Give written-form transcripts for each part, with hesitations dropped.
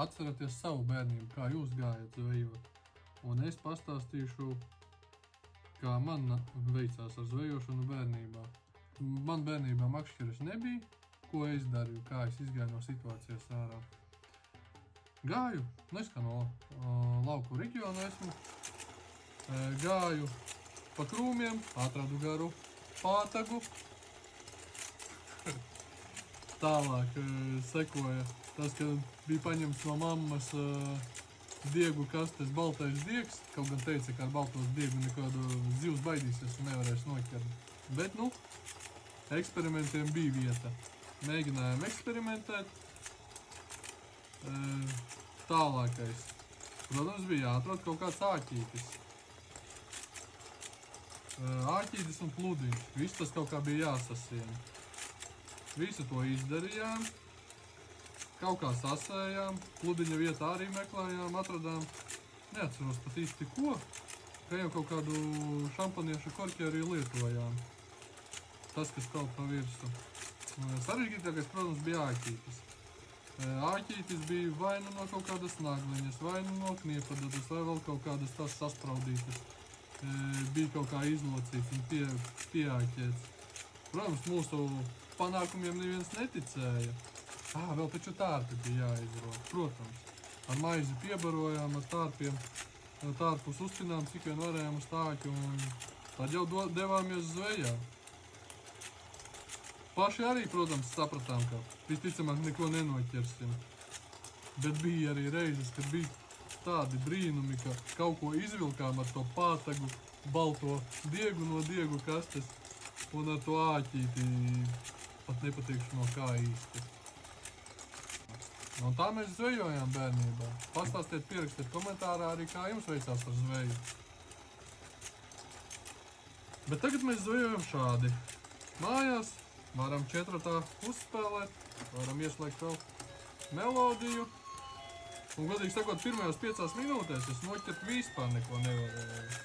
atceraties savu bērnību, kā jūs gājat zvejot. Un es pastāstīšu, kā man veicās ar zvejošanu bērnībā. Man bērnībā makšķeres nebija, ko es darīju, kā es izgāju no situācijas ārā. Gāju, es kā no lauku reģiona esmu, gāju pa krūmiem, atradu garu pātagu. Tālāk sekoja tas, ka bija paņemts no mammas diegu kastes baltais diegs, kaut gan teica, ka ar baltos diegu nekādu zivs baidīsies un nevarēs noķert. Bet, eksperimentiem bija vieta. Mēģinājām eksperimentēt. Tālākais. Protams, bija jāatrod kaut kāds āķītis. Āķītis un pludiņš. Viss tas kaut kā bija jāsasiena. Visu to izdarījām. Kaut kā sasējām. Pludiņa vietā arī meklējām, atradām. Neatceros pat īsti ko. Ka jau kaut kādu šampaniešu korķi arī lietojām. Tas, kas kaut pa virsu. Sarežģītākais, protams, bija āķītis. Āķītis bija vai nu no kaut kādas nagliņas, vai nu no kniepadatas, vai vēl kaut kādas tās saspraudītas. Bija kaut kā izlocīts un pieāķēts. Protams, mūsu panākumiem neviens neticēja. Vēl taču tārpi bija jāizrod, protams. Ar maizi piebarojām, ar tārpiem, tārpus uzcinām, cik vien varējām uz tāķi, un tad jau devāmies zvejā. Paši arī, protams, sapratām, ka visticamāk neko nenoķersim. Bet bija arī reizes, kad bija tādi brīnumi, ka kaut ko izvilkām ar to pātagu, balto diegu no diegu kastes un ar to āķīti pat nepateikšu no kā īsti. Un tā mēs zvejojām bērnībā. Pastāstiet, pierakstiet komentārā arī, kā jums veicās ar zveju. Bet tagad mēs zvejojam šādi. Mājās varam četratā uzspēlēt, varam ieslēgt vēl melodiju. Un, godīgi sakot, pirmajās 5 minūtēs es noķert vispār neko nevarēju.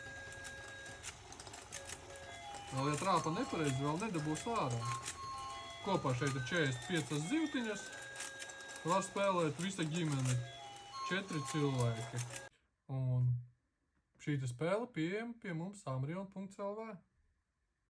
Vēl, ja trāpa nepareizi, vēl nedabūs ārā. Kopā šeit ir 45 zivtiņas. Var spēlēt visa ģimene. 4 cilvēki. Un šī spēle pieejama pie mums amrion.lv.